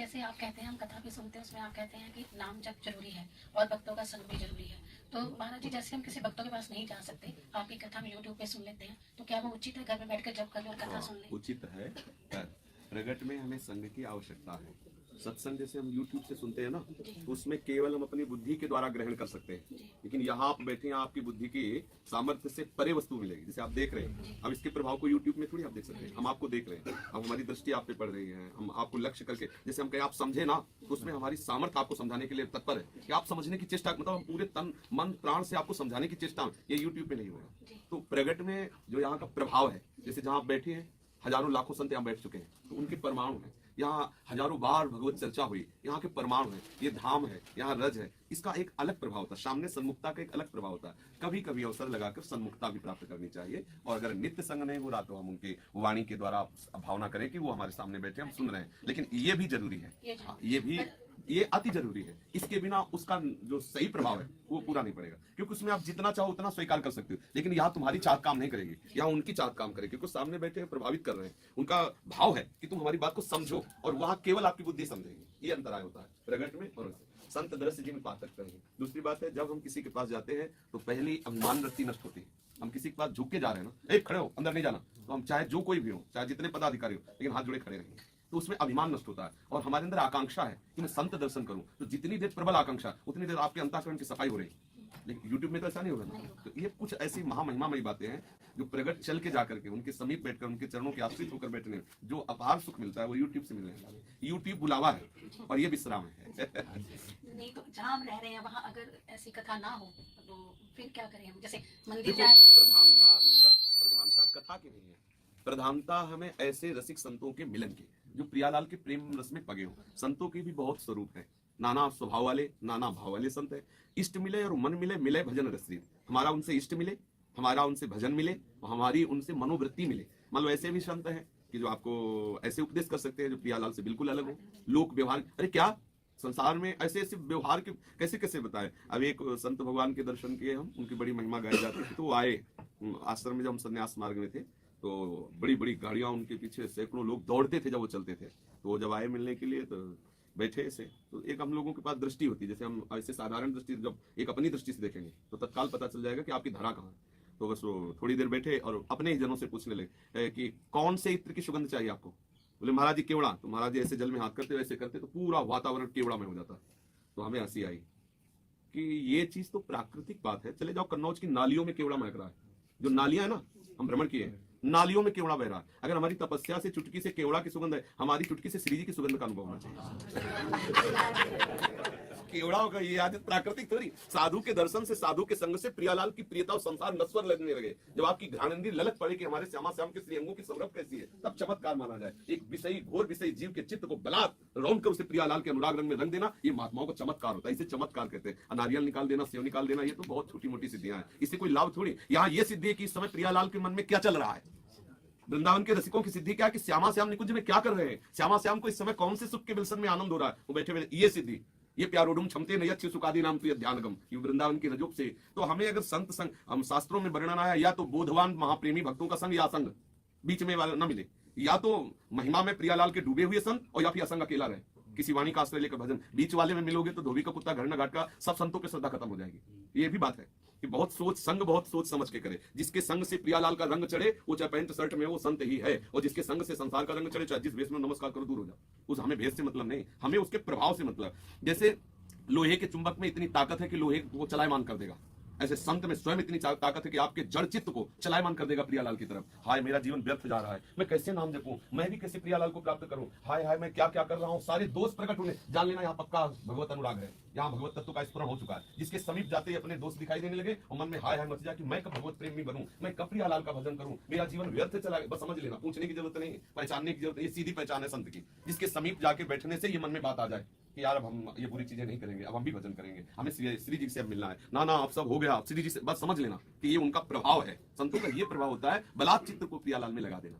जैसे आप कहते हैं हम कथा भी सुनते हैं, उसमें आप कहते हैं कि नाम जप जरूरी है और भक्तों का संग भी जरूरी है। तो महाराज जी, जैसे हम किसी भक्तों के पास नहीं जा सकते, आपकी कथा में यूट्यूब पे सुन लेते हैं, तो क्या वो उचित है घर में बैठकर जप कर ले और कथा सुन ले? उचित है। प्रगट में हमें संग की आवश्यकता है। सत्संग जैसे हम YouTube से सुनते हैं ना, तो उसमें केवल हम अपनी बुद्धि के द्वारा ग्रहण कर सकते हैं, लेकिन यहाँ आप बैठे हैं, आपकी बुद्धि की सामर्थ्य से परे वस्तु मिलेगी। जैसे आप देख रहे हैं, अब इसके प्रभाव को YouTube में थोड़ी आप देख सकते हैं, हम आपको देख रहे हैं, अब हमारी दृष्टि आप पे पड़ रही है, हम आपको लक्ष्य करके, जैसे हम कहें आप समझे ना, तो उसमें हमारी सामर्थ्य आपको समझाने के लिए तत्पर है कि आप समझने की चेष्टा, मतलब हम पूरे तन मन प्राण से आपको समझाने की चेष्टा, ये YouTube पे नहीं होगा। तो प्रगट में जो यहाँ का प्रभाव है, जैसे जहाँ आप बैठे हैं, हजारों लाखों संत यहाँ बैठ चुके हैं, तो उनके परमाणु है, यहाँ हजारों बार भगवत चर्चा हुई, यहाँ के परमाणु है, ये धाम है, यहाँ रज है, इसका एक अलग प्रभाव होता है। सामने सन्मुखता का एक अलग प्रभाव होता है। कभी कभी अवसर लगाकर सन्मुखता भी प्राप्त करनी चाहिए, और अगर नित्य संग नहीं हो रहा तो हम उनकी वाणी के द्वारा भावना करें कि वो हमारे सामने बैठे, हम सुन रहे हैं। लेकिन ये भी जरूरी है, ये अति जरूरी है। इसके बिना उसका जो सही प्रभाव है वो पूरा नहीं पड़ेगा, क्योंकि उसमें आप जितना चाहो उतना स्वीकार कर सकते हो, लेकिन यहाँ तुम्हारी चाहत काम नहीं करेगी, यहाँ उनकी चाहत काम करेगी, क्योंकि सामने बैठे हैं, प्रभावित कर रहे हैं। उनका भाव है कि तुम हमारी बात को समझो, और वहां केवल आपकी बुद्धि समझेगी। ये अंतराय होता है प्रगट में और संत दृश्य जिन पाठक करेंगे। दूसरी बात है, जब हम किसी के पास जाते हैं तो पहली अभिमान वृत्ति नष्ट होती है। हम किसी के पास झुक के जा रहे हैं ना, एक खड़े हो, अंदर नहीं जाना, तो हम चाहे जो कोई भी हो, चाहे जितने पदाधिकारी हो, लेकिन हाथ जुड़े खड़े रहेंगे, तो उसमें अभिमान नष्ट होता है। और हमारे अंदर आकांक्षा है कि मैं संत दर्शन करूं, तो जितनी देर प्रबल आकांक्षा, उतनी देर आपके अंतःकरण की सफाई हो रही। लेकिन YouTube में तो ऐसा नहीं होगा ना। तो ये कुछ ऐसी महामहिमामयी बातें हैं जो प्रगट चल के जाकर के उनके समीप बैठकर उनके चरणों के आश्रित होकर बैठने जो अपार सुख मिलता है, वो YouTube से मिलने वाला है। YouTube बुलावा है और ये विश्राम है। नहीं तो जहाँ हम रह रहे हैं वहाँ अगर ऐसी कथा ना हो तो फिर क्या करें हम? जैसे मंदिर जाए, प्रधानता कथा की नहीं है, प्रधानता हमें ऐसे रसिक संतों के मिलन की, जो प्रियालाल के प्रेम रस में पगे हो। संतों के भी बहुत स्वरूप है, नाना स्वभाव वाले, नाना भाव वाले संत है। इष्ट मिले और मन मिले, मिले भजन रसरीत। हमारा उनसे इष्ट मिले, हमारा उनसे भजन मिले, और हमारी उनसे मनोवृत्ति मिले। मान लो ऐसे भी संत हैं कि जो आपको ऐसे उपदेश कर सकते हैं जो प्रियालाल से बिल्कुल अलग हो। लोक व्यवहार, अरे क्या संसार में ऐसे ऐसे व्यवहार के कैसे कैसे बताएं। अब एक संत भगवान के दर्शन किए हम, उनकी बड़ी महिमा गाई जाती थी, तो वो आए आश्रम में, जब हम संन्यास मार्ग में थे, तो बड़ी बड़ी गाड़ियां उनके पीछे, सैकड़ों लोग दौड़ते थे जब वो चलते थे। तो वो जब आए मिलने के लिए, तो बैठे ऐसे, तो एक हम लोगों के पास दृष्टि होती है, जैसे हम ऐसे साधारण दृष्टि, जब एक अपनी दृष्टि से देखेंगे तो तत्काल पता चल जाएगा कि आपकी धरा कहाँ है। तो बस वो थोड़ी देर बैठे और अपने ही जनों से पूछने लगे कि कौन से इत्र की सुगंध चाहिए आपको। बोले महाराज जी केवड़ा। तो महाराज जी ऐसे जल में हाथ करते वैसे करते, तो पूरा वातावरण केवड़ा में हो जाता। तो हमें हंसी आई कि ये चीज तो प्राकृतिक बात है। चले जाओ कन्नौज की नालियों में केवड़ा महक रहा है, जो नालियां है ना, हम भ्रमण किए हैं, नालियों में केवड़ा बह रहा है। अगर हमारी तपस्या से चुटकी से केवड़ा की सुगंध है, हमारी चुटकी से श्री जी की सुगंध का अनुभव होना चाहिए। केवड़ा होगा, ये आदत प्राकृतिक थोड़ी। साधु के दर्शन से, साधु के संग से प्रियालाल की प्रियता और संसार नस्वर लगने लगे। जब आपकी घ्राणेंद्रिय ललक पड़े कि हमारे श्यामा श्याम के श्रीअंगों की सौरभ कैसी है, तब चमत्कार माना जाए। एक विषयी, घोर विषयी जीव के चित्त को बलात् रौंद कर उसे प्रियालाल के अनुराग रंग में रंग देना, ये महात्माओं का चमत्कार होता है। इसे चमत्कार कहते हैं। नारियल निकाल देना, सेव निकाल देना, ये तो बहुत छोटी मोटी सिद्धियां हैं, इससे कोई लाभ थोड़ी। यहाँ ये सिद्धि है कि इस समय प्रियालाल के मन में क्या चल रहा है। वृंदावन के रसिकों की सिद्धि क्या है कि श्यामा श्याम निकुंज में क्या कर रहे हैं, श्यामा श्याम को इस समय कौन से सुख के विलसन में आनंद हो रहा है, वो बैठे हुए। ये सिद्धि, ये प्यारोडुम क्षमते नयच्छ सुखादि नाम तो ध्यानगम, ये वृंदावन की रजोप से। तो हमें अगर संत संग, हम शास्त्रों में वर्णन आया, या तो बोधवान महाप्रेमी भक्तों का संग या असंग, बीच में वाला न मिले, या तो महिमा में प्रियालाल के डूबे हुए संत, और या फिर असंग अकेला रहे, किसी वाणी का आश्रय लेकर भजन। बीच वाले में मिलोगे तो धोबी का कुत्ता घर न घाट का, सब संतों की श्रद्धा खत्म हो जाएगी। ये भी बात है कि बहुत सोच संग, बहुत सोच समझ के करे। जिसके संग से प्रियालाल का रंग चढ़े, वो चाहे पैंट शर्ट में वो संत ही है, और जिसके संग से संसार का रंग चढ़े, चाहे जिस भेष में नमस्कार करो दूर हो जाओ। उस हमें भेष से मतलब नहीं, हमें उसके प्रभाव से मतलब। जैसे लोहे के चुंबक में इतनी ताकत है कि लोहे को चलायमान कर देगा, ऐसे संत में स्वयं इतनी ताकत है कि आपके जड़ चित्त को चलायमान कर देगा प्रियालाल की तरफ। हाय मेरा जीवन व्यर्थ जा रहा है, मैं कैसे नाम जपूं, मैं भी कैसे प्रियालाल को प्राप्त करूं, हाय हाय मैं क्या क्या कर रहा हूं, सारे दोष प्रकट होने। जान लेना यहाँ पक्का भगवत अनुराग है, यहाँ भगवत तत्व का स्फुरण हो चुका है। जिसके समीप जाते ही अपने दोष दिखाई देने लगे और मन में हाय हाय मच जाए कि मैं कब भगवत प्रेमी बनूं, मैं कब प्रियालाल का भजन करूं, मेरा जीवन व्यर्थ चला गया। बस समझ लेना, पूछने की जरूरत नहीं, पहचानने की जरूरत नहीं, ये सीधी पहचान है संत की। जिसके समीप जाके बैठने से ये मन में बात आ जाए कि यार अब हम ये बुरी चीजें नहीं करेंगे, अब हम भी भजन करेंगे, हमें श्री जी से अब मिलना है। ना ना अब सब हो गया, अब श्री जी से बस समझ लेना कि ये उनका प्रभाव है। संतों का ये प्रभाव होता है, बलात् चित्त को प्रियालाल में लगा देना।